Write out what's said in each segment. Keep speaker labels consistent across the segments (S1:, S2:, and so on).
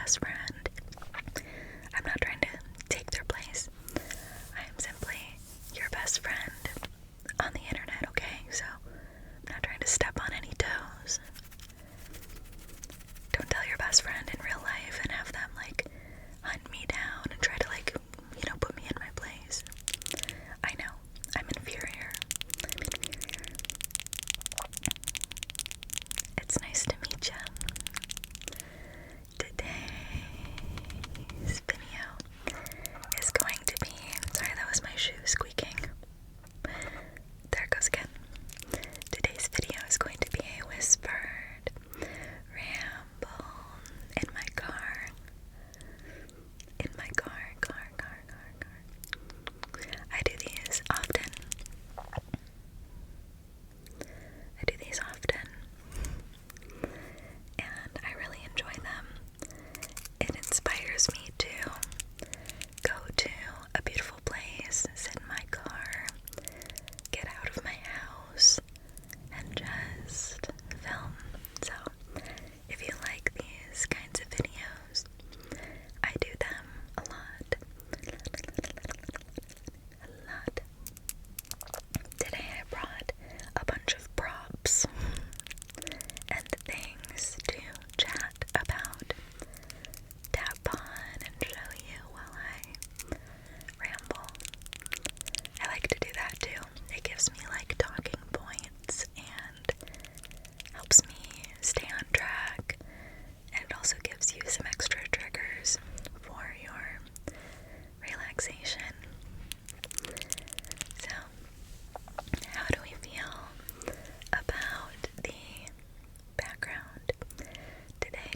S1: best friend. I'm not trying to take their place. I am simply your best friend on the internet, okay? So I'm not trying to step on any toes. Don't tell your best friend in real life and have them like hunt me down and try to like, put me in my place. I know, I'm inferior. It's nice to meet you. Today's video is going to be, sorry, that was my shoe squeaking. There it goes again. Today's video is going to be a whispered ramble in my car. In my car. I do these often. And I really enjoy them. It inspires me to go to a beautiful place, sit in my car, get out of my house, and just film. So, if you like these kinds of videos, I do them a lot. Today I brought a bunch of props and things to chat about, tap on, and show you while I ramble. I like to do that too. It gives me like talking points and helps me stay on track, and it also gives you some extra triggers for your relaxation. So, how do we feel about the background today?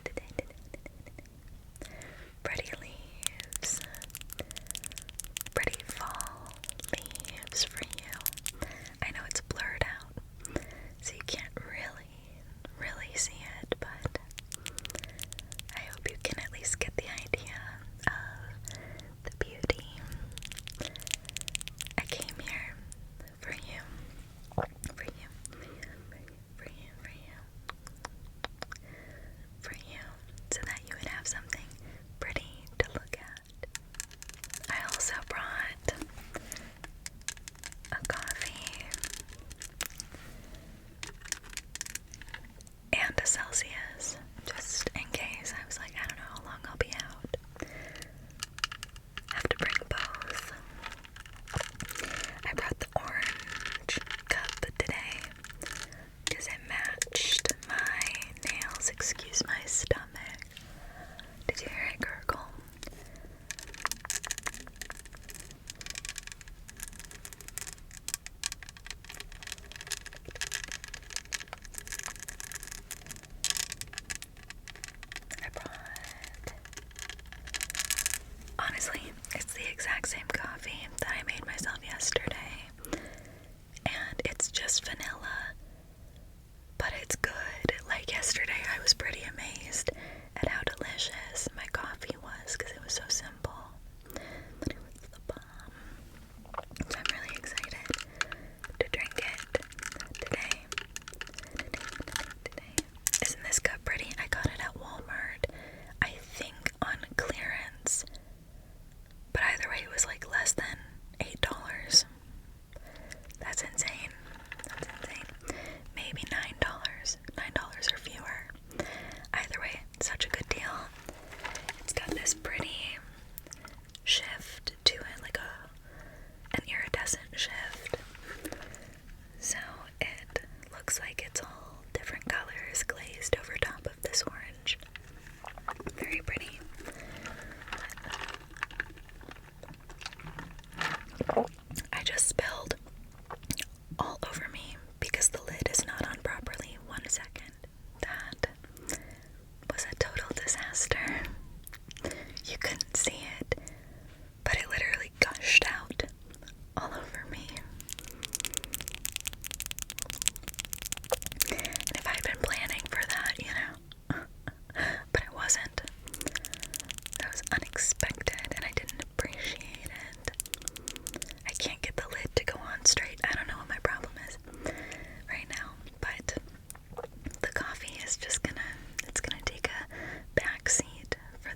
S1: Pretty leaves. Pretty fall leaves for you. I know it's blurred out, so you can't really see it, but I hope you can at least get the idea of the beauty. I came here for you, so that you would have something pretty to look at. I also brought a coffee and a Celsius, just in case. I was like, I don't know how long I'll be out. Have to bring both. I brought the orange cup today because it matched my nails. Excuse my stomach. Did you hear it gurgle? Honestly, it's the exact same coffee that I made myself yesterday, and it's just vanilla, but it's good. Like yesterday, I was pretty amazed at how delicious my coffee was because it was so simple, but it was the bomb. So I'm really excited to drink it today. Isn't this cup pretty? I got it at Walmart, I think on clearance, but either way it was like less than $8. That's insane. Maybe $9 or fewer. Either way, such a good deal. It's got this pretty shift to it, like an iridescent shift, so it looks like it's all different colors glazed over top of this orange. Very pretty. I just spilled all over me because the lid is not on properly. 1 second. That was a total disaster. You couldn't see it, but it literally gushed out all over me. And if I'd been planning for that, but I wasn't.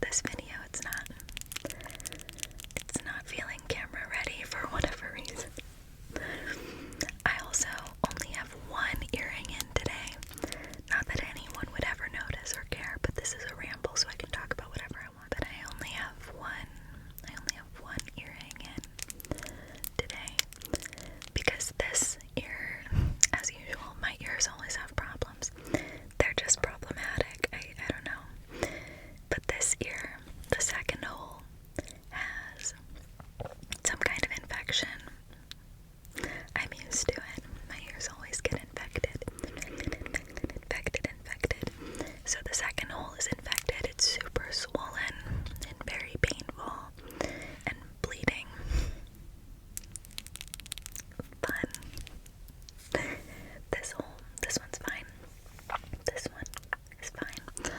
S1: this video. It's not feeling camera ready for whatever reason. I also only have one earring in today. Not that anyone would ever notice or care, but this is a ramble, so I can talk about whatever I want. But I only have one earring in today because this ear, as usual, my ears always have problems. They're just problematic. I don't know. But this ear, the second hole, has some kind of infection. I'm used to it. My ears always get infected. So the second hole is infected. It's super swollen and very painful and bleeding. Fun. This one's fine. This one is fine.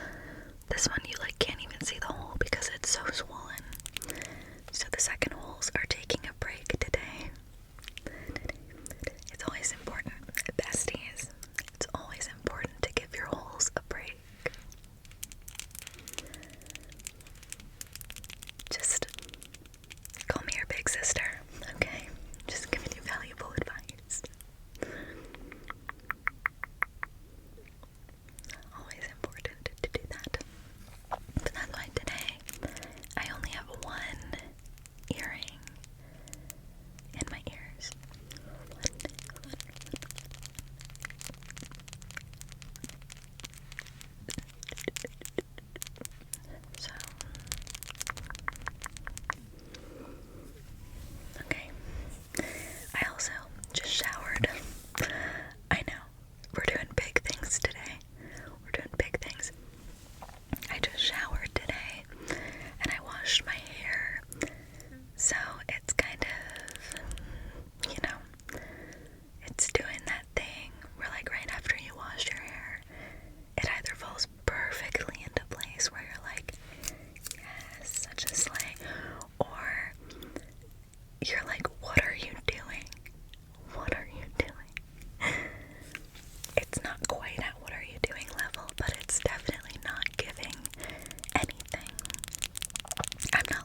S1: This one you can't even see the hole because it's so swollen. So the second holes are taking a break today. It's always important, besties. It's always important to give your holes a break. Just call me your big sister, okay? Just giving you valuable advice. Always important to do that. But that's why today I only have one earring in my ears. So, okay. I also just showered. I know, we're doing big things today. We're doing big things. I just showered today and I washed my hair. So it's kind of, it's doing that thing where right after you wash your hair, it either falls perfectly into place where you're like, yes, such a slay, or you're like, what are you doing? What are you doing? It's not quite at what are you doing level, but it's definitely not giving anything. I'm not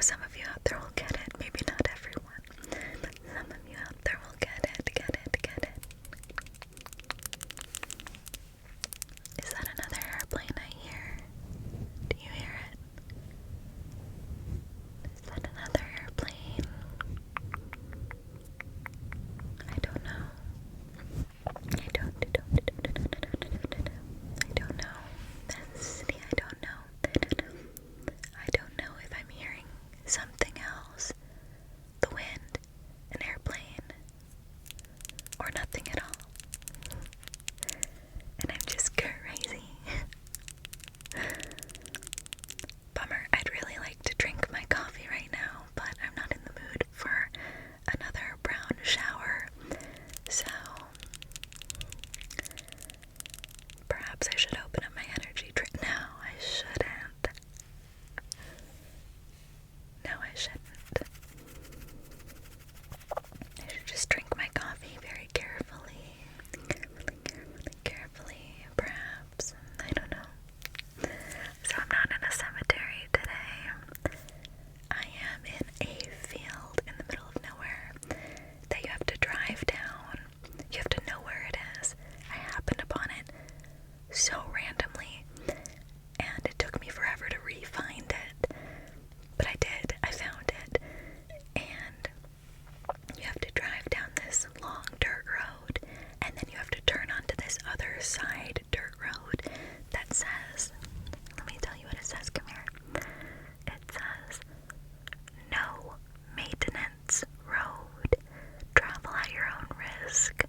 S1: some of you out there will get it. Maybe not everyone, but some of you out there will get it. Is that another airplane I hear? Do you hear it? Is that another airplane? I don't know. I don't know. Density, I don't know. I don't know if I'm hearing something else. The wind, an airplane, or nothing at all. And I'm just crazy. Bummer. I'd really like to drink my coffee right now, but I'm not in the mood for another brown shower. So perhaps I should open up my energy drink. No, I shouldn't. No, I shouldn't. I should just drink my coffee very carefully. Carefully, perhaps. I don't know. So I'm not in a cemetery today. I am in a field in the middle of nowhere that you have to drive down. You have to know where it is. I happened upon it so randomly, and it took me forever to re-find it. But I did. I found it. And you have to drive down this long dirt road, and then you have to turn onto this other side dirt road that says, let me tell you what it says, come here. It says, no maintenance road. Travel at your own risk.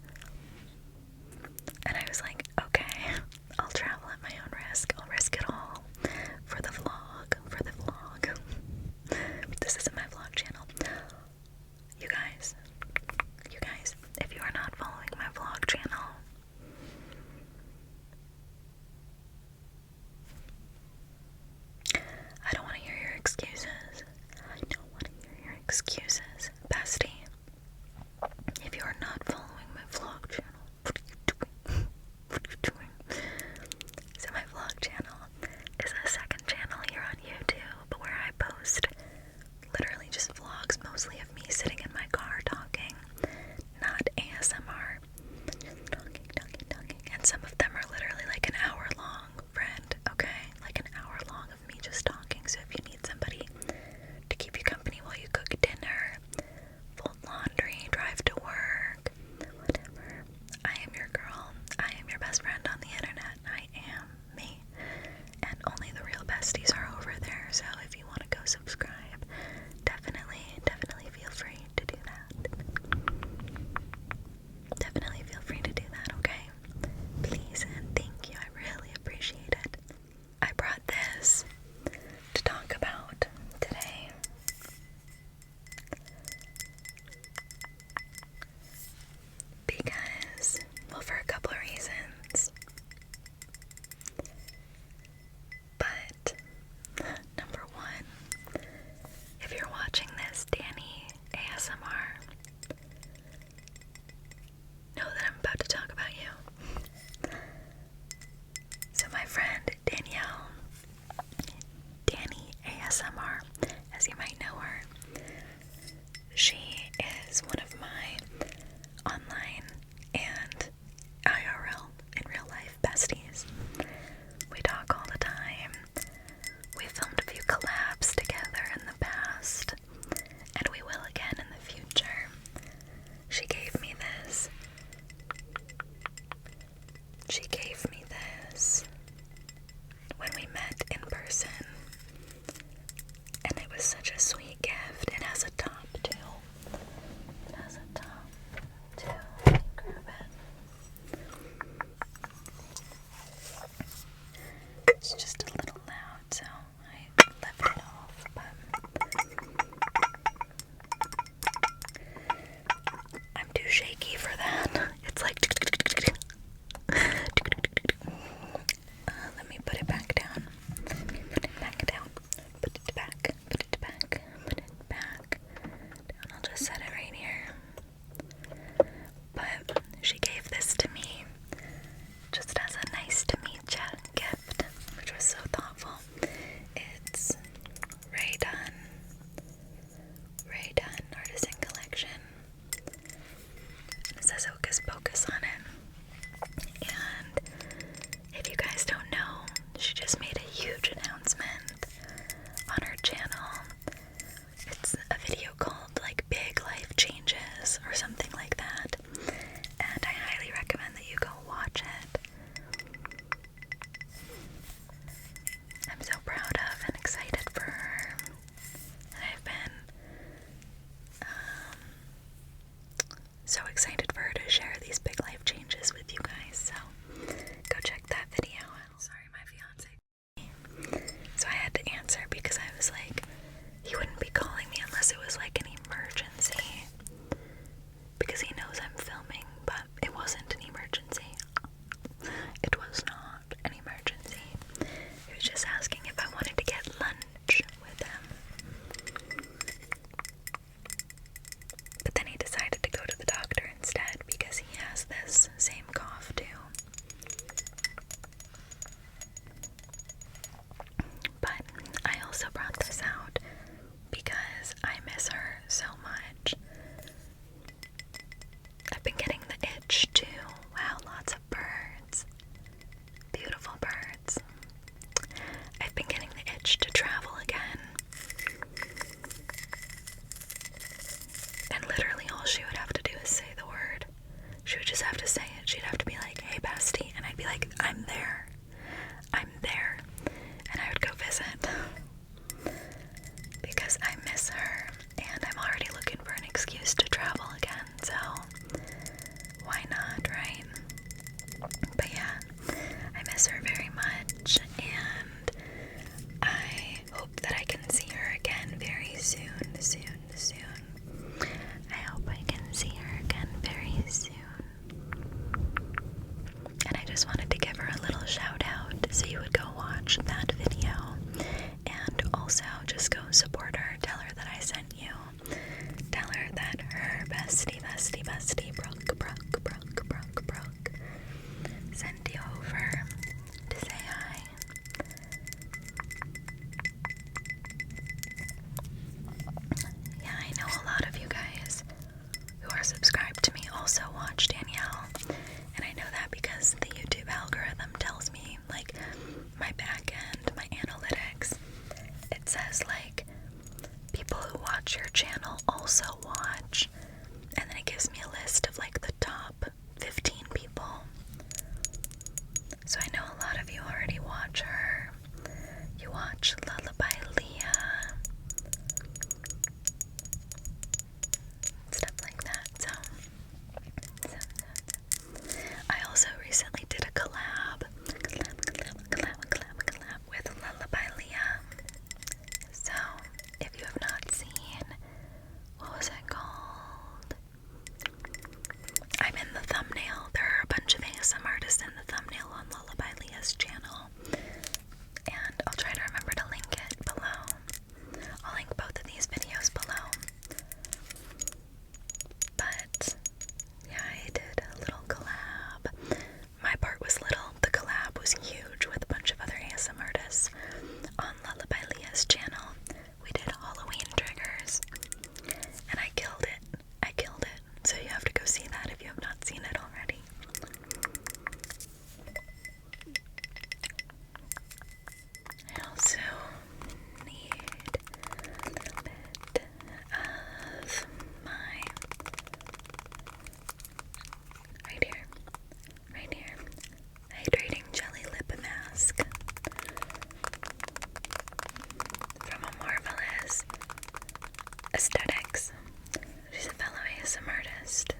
S1: And I was like, okay, I'll travel at my own risk. I'll risk it all for the vlog. This isn't my vlog channel. You guys, if you are not following my vlog channel, I don't want to hear your excuses. Bestie. If you are not following my vlog channel, what are you doing? So my vlog channel is a second channel here on YouTube where I post literally just vlogs, mostly of me sitting in my car talking, not ASMR, but just talking. And some of them are literally like an hour long, friend, okay? Like an hour long of me just talking. So if you need somebody to keep you company while you cook dinner, fold laundry, drive to work, whatever, I am your girl. I am your best friend on the internet. I am me. And only the real besties are over there. So if you want to go subscribe, definitely feel free to do that. Definitely feel free to do that, okay? Please and thank you. I really appreciate it. I brought this to talk about today. Because, well, for a couple of reasons. But, number one, if you're watching this, Danny ASMR, know that I'm about to talk about you. So my friend Danielle, Danny ASMR, as you might know her, she is one of my online and IRL, in real life, besties. We talk all the time. We filmed a few collabs together in the past, and we will again in the future. She gave me this. When we met in person, and it was such a sweet gift. It has a top too. Grab it. It's just a little loud, so I left it off, but I'm too shaky for that. It's like let me put it back down. Put it back. so excited for her to share these big life changes with you guys, so go check that video out. Sorry, my fiance. So I had to answer because I was like, he wouldn't be calling me unless it was like an emergency, because he knows I'm filming, but it wasn't an emergency. It was not an emergency. He was just asking if I wanted to get lunch with him. But then he decided to go to the doctor instead because he has this same cough too. But I also brought this out because I miss her so much. I've been getting the itch too. Wow, lots of birds. Beautiful birds. I've been getting the itch to travel again. And literally all she would have to do is say the word. She would just have to say it. She'd have to be like, hey bestie, and I'd be like, I'm there. I'm there. And I would go visit. Because I miss her, and I'm already looking for an excuse to travel again, so why not, right? But yeah, I miss her very much, and I hope that I can see her again very soon. I hope I can see her again very soon. And I just wanted to give her a little shout out, so you would go watch that video, and also just go support her. Tell her that I sent you. Tell her that her bestie, Brooke, sent you over to say hi. Yeah, I know a lot of you guys who are subscribed to me also watch Danielle, and I know that because the YouTube algorithm tells me, like, my back end, my analytics, it says, like, people who watch your channel also watch, and then it gives me a list of, like, the top 15 people. So I know a lot of you already watch her. You watch Lullaby Leah, stuff like that. So I also recently did a collab with Lullaby Leah. So if you have not seen, what was it called? I'm in the thumbnail. There are a bunch of ASM artists in the thumbnail on Lullaby Leah's channel, and I'll try to remember to link it below. I'll link both of these videos below. But yeah, I did a little collab. My part was little, the collab was huge with a bunch of other ASM artists on Lullaby Leah's channel. We did Halloween triggers, and I killed it. So you have to go see that if you have not seen it already. I also need a little bit of my right here, hydrating jelly lip mask from a Marvelous Aesthetics. She's a fellow ASM artist.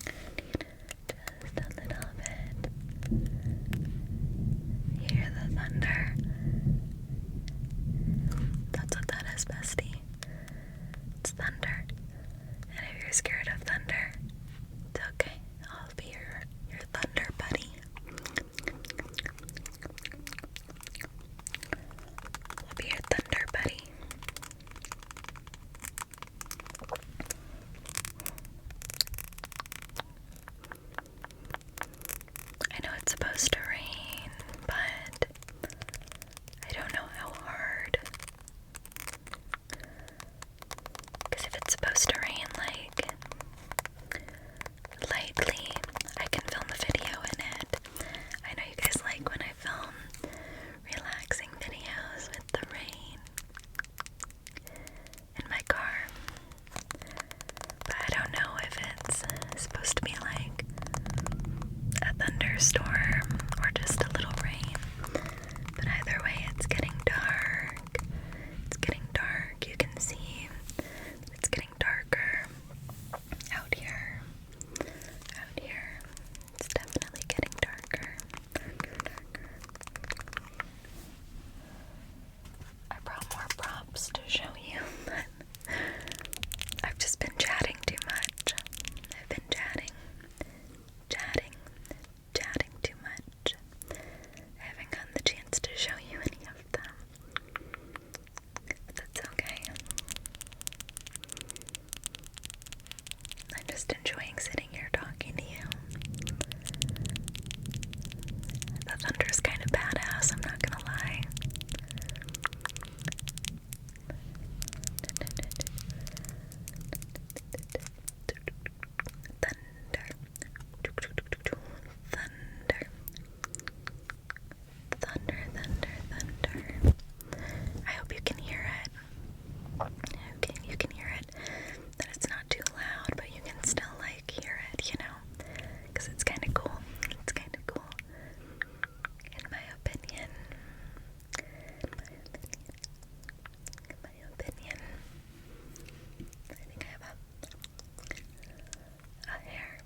S1: Need just a little bit. Hear the thunder? That's what that is, bestie. It's thunder. And if you're scared of thunder, it's okay. I'll be your thunder buddy. I'll be your thunder buddy. chaos, I'm not gonna lie. Thunder, thunder, thunder. I hope you can hear it. Okay, you can hear it. That it's not too loud, but you can still like hear it, you know? Because it's kind of cool. It's kind of cool. In my opinion. In my opinion. I think I have a hair.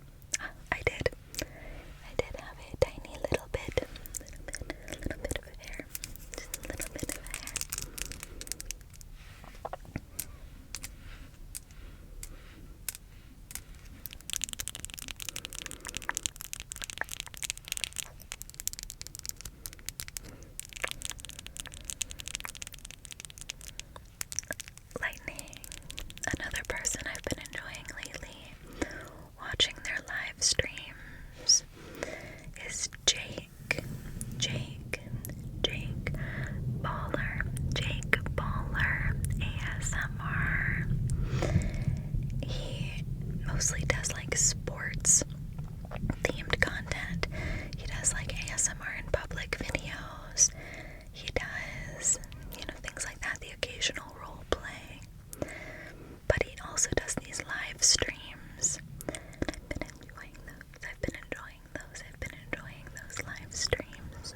S1: I did have a tiny little bit of hair. Just a little bit of hair. Lightning, another person I've been enjoying lately, watching their live streams, is Jake Baller ASMR. He mostly does like sports themed content. He does like ASMR in public videos. He does, things like that, the occasional role play. But he also does these live streams. I've been enjoying those. I've been enjoying those live streams.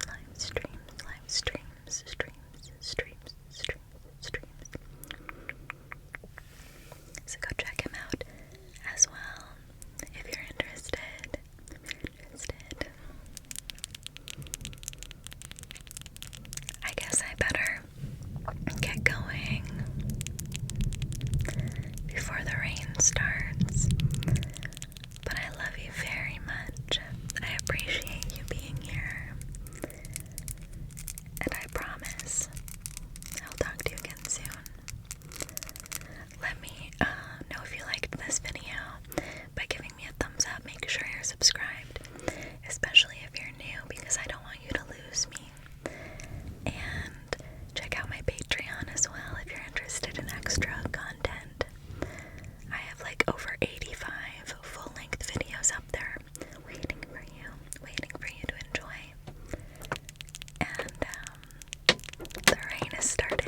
S1: So go check him out as well if you're interested. I guess I better get going before the rain starts. But I love you very much. I appreciate you being here. And I promise I'll talk to you again soon. Let me know if you liked this video by giving me a thumbs up. Make sure you're subscribed, especially if you're new, because I don't want you to lose me. And check out my Patreon as well if you're interested in extra content. I have like over 85 full-length videos up there waiting for you to enjoy. And the rain is starting.